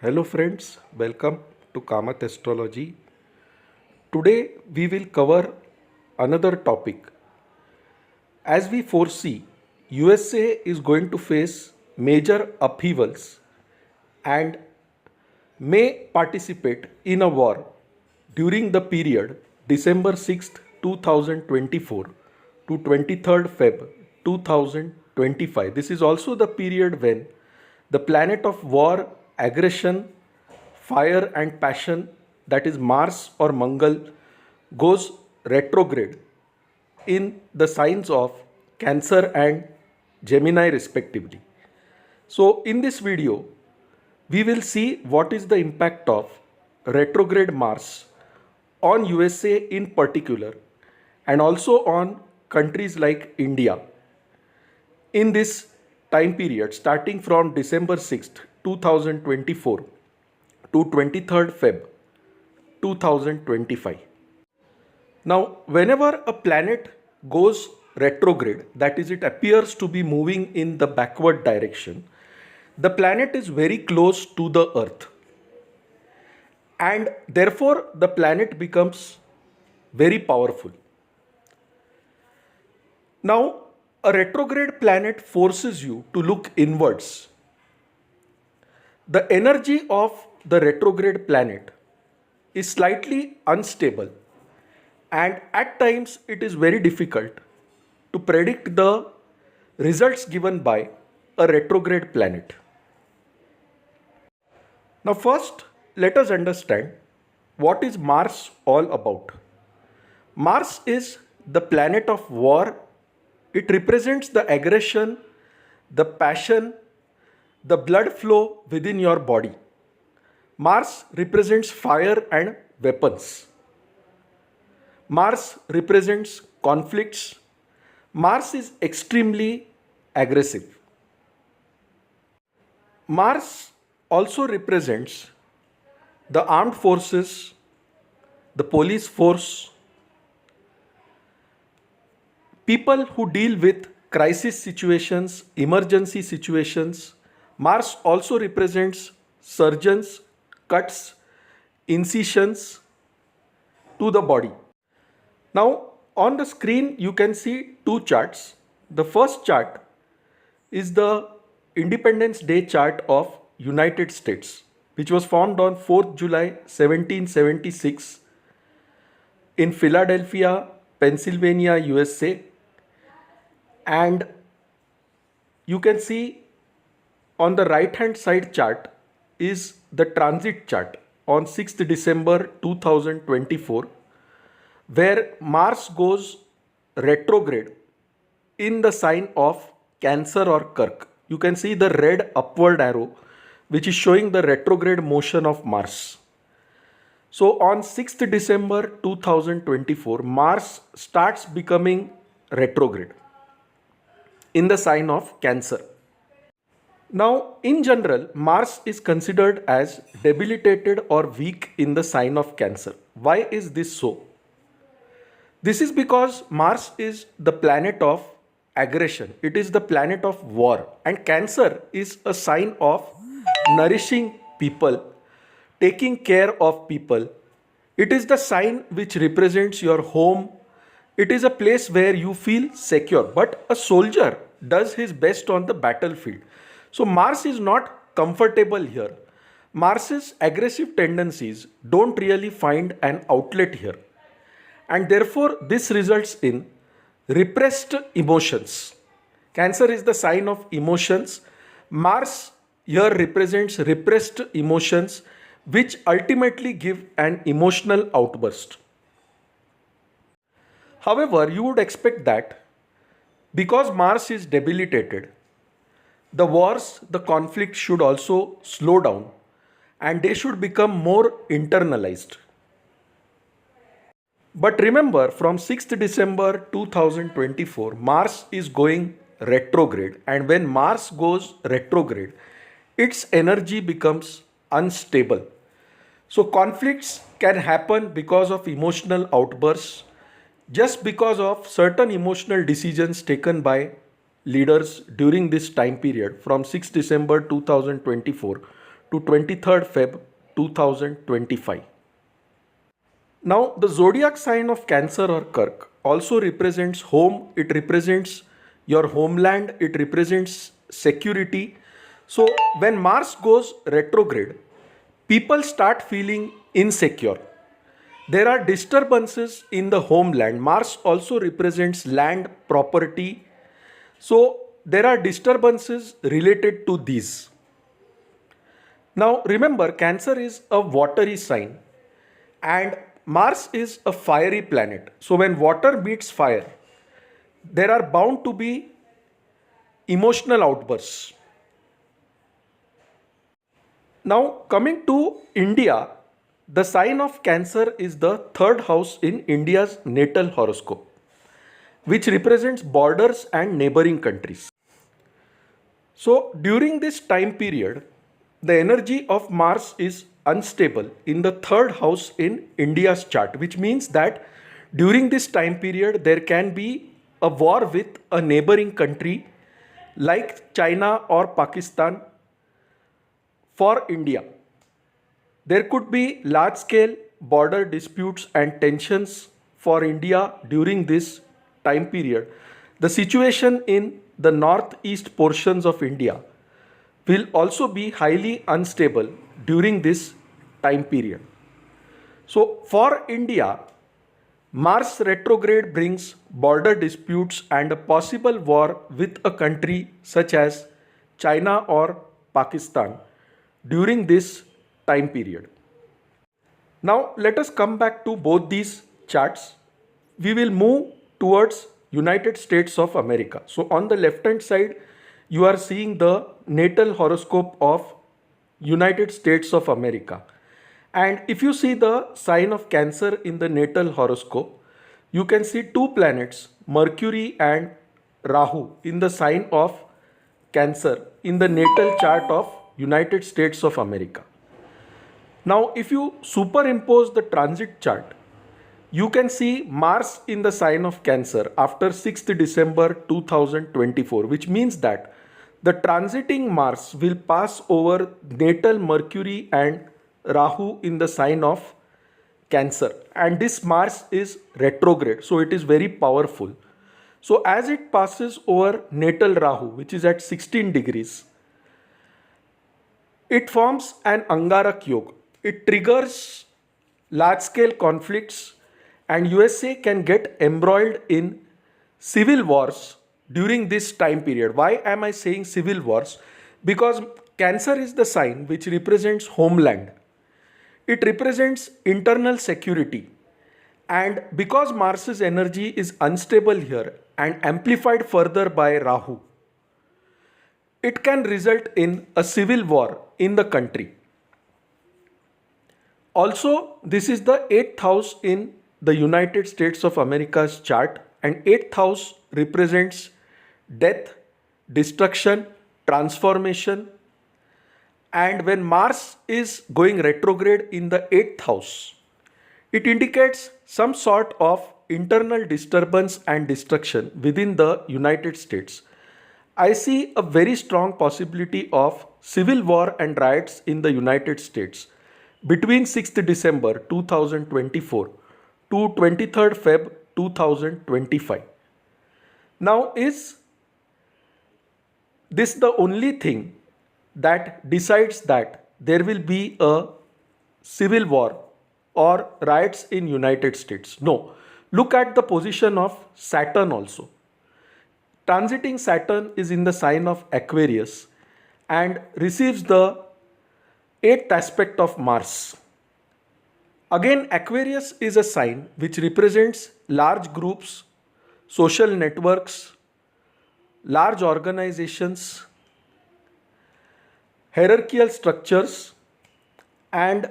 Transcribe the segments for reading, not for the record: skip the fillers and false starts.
Hello friends, welcome to Kamath Astrology. Today we will cover another topic. As we foresee, USA is going to face major upheavals and may participate in a war during the period December 6th, 2024 to 23rd Feb 2025. This is also the period when the planet of war, aggression, fire and passion, that is Mars or Mangal, goes retrograde in the signs of Cancer and Gemini respectively. So in this video, we will see what is the impact of retrograde Mars on USA in particular and also on countries like India in this time period starting from December 6th, 2024 to 23rd Feb 2025. Now, whenever a planet goes retrograde, that is, it appears to be moving in the backward direction, the planet is very close to the Earth. And therefore, the planet becomes very powerful. Now, a retrograde planet forces you to look inwards. The energy of the retrograde planet is slightly unstable, and at times it is very difficult to predict the results given by a retrograde planet. Now first, let us understand what is Mars all about. Mars is the planet of war. It represents the aggression, the passion, the blood flow within your body. Mars represents fire and weapons. Mars represents conflicts. Mars is extremely aggressive. Mars also represents the armed forces, the police force, people who deal with crisis situations, emergency situations. Mars also represents surgeons, cuts, incisions to the body. Now, on the screen, you can see two charts. The first chart is the Independence Day chart of United States, which was formed on 4th July 1776 in Philadelphia, Pennsylvania, USA. And you can see on the right hand side chart is the transit chart on 6th December 2024, where Mars goes retrograde in the sign of Cancer or Kirk. You can see the red upward arrow which is showing the retrograde motion of Mars. So on 6th December 2024, Mars starts becoming retrograde in the sign of Cancer. Now, in general, Mars is considered as debilitated or weak in the sign of Cancer. Why is this so? This is because Mars is the planet of aggression. It is the planet of war. And Cancer is a sign of nourishing people, taking care of people. It is the sign which represents your home. It is a place where you feel secure. But a soldier does his best on the battlefield. So Mars is not comfortable here. Mars's aggressive tendencies don't really find an outlet here. And therefore, this results in repressed emotions. Cancer is the sign of emotions. Mars here represents repressed emotions, which ultimately give an emotional outburst. However, you would expect that because Mars is debilitated, the wars, the conflict should also slow down and they should become more internalized. But remember, from 6th December 2024, Mars is going retrograde, and when Mars goes retrograde, its energy becomes unstable. So conflicts can happen because of emotional outbursts, just because of certain emotional decisions taken by leaders during this time period from 6th December 2024 to 23rd Feb 2025. Now, the zodiac sign of Cancer or Kark also represents home, it represents your homeland, it represents security. So, when Mars goes retrograde, people start feeling insecure. There are disturbances in the homeland. Mars also represents land, property. So, there are disturbances related to these. Now, remember, Cancer is a watery sign and Mars is a fiery planet. So, when water meets fire, there are bound to be emotional outbursts. Now, coming to India, the sign of Cancer is the third house in India's natal horoscope, which represents borders and neighboring countries. So, during this time period, the energy of Mars is unstable in the third house in India's chart, which means that during this time period, there can be a war with a neighboring country like China or Pakistan for India. There could be large scale border disputes and tensions for India during this time period. The situation in the northeast portions of India will also be highly unstable during this time period. So, for India, Mars retrograde brings border disputes and a possible war with a country such as China or Pakistan during this time period. Now, let us come back to both these charts. We will move towards United States of America. So, on the left hand side, you are seeing the natal horoscope of United States of America. And if you see the sign of Cancer in the natal horoscope, you can see two planets, Mercury and Rahu, in the sign of Cancer in the natal chart of United States of America. Now, if you superimpose the transit chart, you can see Mars in the sign of Cancer after 6th December 2024, which means that the transiting Mars will pass over natal Mercury and Rahu in the sign of Cancer, and this Mars is retrograde, so it is very powerful. So as it passes over natal Rahu, which is at 16 degrees, it forms an Angarak Yoga. It triggers large scale conflicts and USA can get embroiled in civil wars during this time period. Why am I saying civil wars? Because Cancer is the sign which represents homeland. It represents internal security. And because Mars's energy is unstable here and amplified further by Rahu, it can result in a civil war in the country. Also, this is the 8th house in the United States of America's chart, and 8th house represents death, destruction, transformation. And when Mars is going retrograde in the 8th house, it indicates some sort of internal disturbance and destruction within the United States. I see a very strong possibility of civil war and riots in the United States between 6th December 2024 to 23rd Feb 2025. Now, is this the only thing that decides that there will be a civil war or riots in United States? No. Look at the position of Saturn also. Transiting Saturn is in the sign of Aquarius and receives the 8th aspect of Mars. Again, Aquarius is a sign which represents large groups, social networks, large organizations, hierarchical structures, and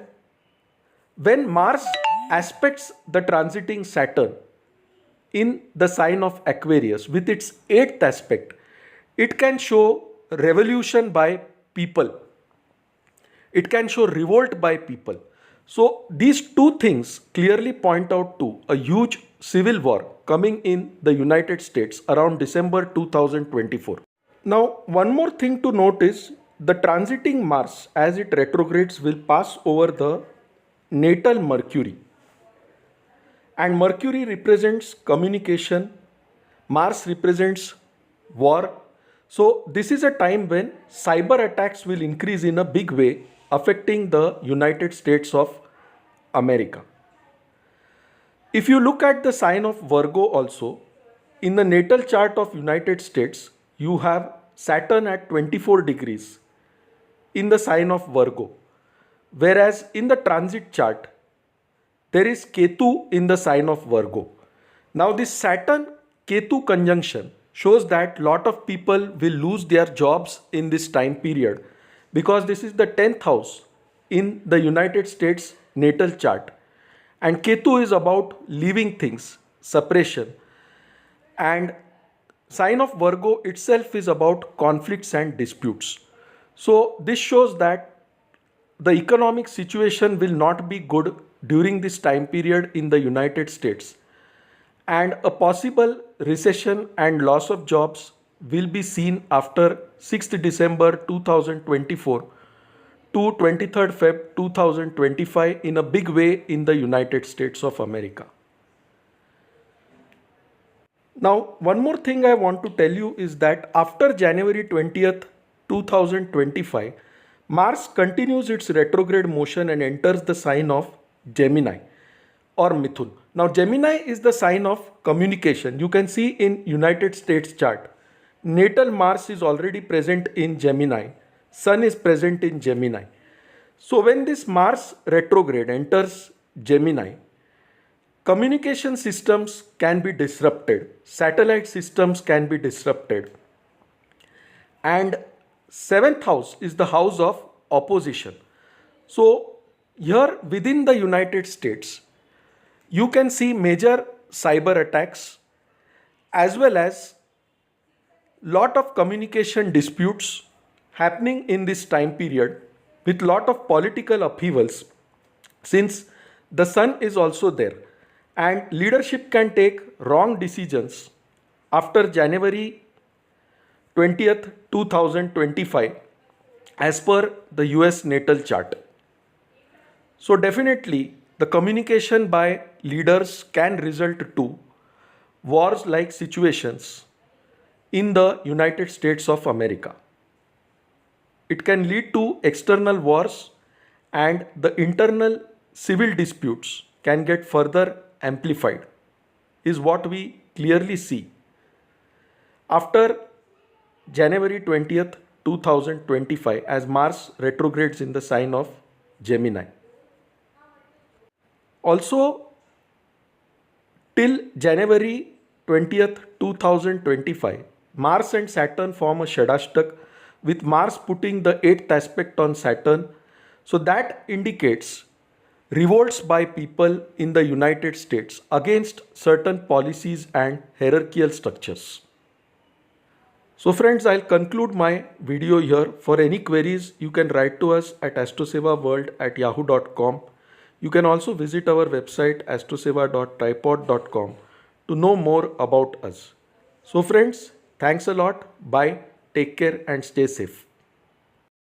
when Mars aspects the transiting Saturn in the sign of Aquarius with its 8th aspect, it can show revolution by people. It can show revolt by people. So these two things clearly point out to a huge civil war coming in the United States around December 2024. Now, one more thing to note is the transiting Mars as it retrogrades will pass over the natal Mercury, and Mercury represents communication, Mars represents war. So this is a time when cyber attacks will increase in a big way, affecting the United States of America. If you look at the sign of Virgo also, in the natal chart of United States, you have Saturn at 24 degrees in the sign of Virgo. Whereas in the transit chart, there is Ketu in the sign of Virgo. Now this Saturn Ketu conjunction shows that lot of people will lose their jobs in this time period, because this is the 10th house in the United States natal chart. And Ketu is about leaving things, separation. And sign of Virgo itself is about conflicts and disputes. So this shows that the economic situation will not be good during this time period in the United States, and a possible recession and loss of jobs will be seen after 6th December 2024 to 23rd Feb 2025 in a big way in the United States of America. Now, one more thing I want to tell you is that after January 20th, 2025, Mars continues its retrograde motion and enters the sign of Gemini or Mithun. Now, Gemini is the sign of communication. You can see in United States chart, natal Mars is already present in Gemini. Sun is present in Gemini. So when this Mars retrograde enters Gemini, communication systems can be disrupted, satellite systems can be disrupted, and 7th house is the house of opposition. So here within the United States, you can see major cyber attacks as well as lot of communication disputes happening in this time period, with lot of political upheavals, since the sun is also there, and leadership can take wrong decisions after January 20th, 2025 as per the US natal chart. So definitely the communication by leaders can result to wars like situations in the United States of America. It can lead to external wars, and the internal civil disputes can get further amplified, is what we clearly see after January 20th, 2025 as Mars retrogrades in the sign of Gemini. Also, till January 20th, 2025, Mars and Saturn form a Shadashtak, with Mars putting the 8th aspect on Saturn. So that indicates revolts by people in the United States against certain policies and hierarchical structures. So friends, I'll conclude my video here. For any queries, you can write to us at astrosevaworld@yahoo.com. You can also visit our website astroseva.tripod.com to know more about us. So friends, thanks a lot. Bye. Take care and stay safe.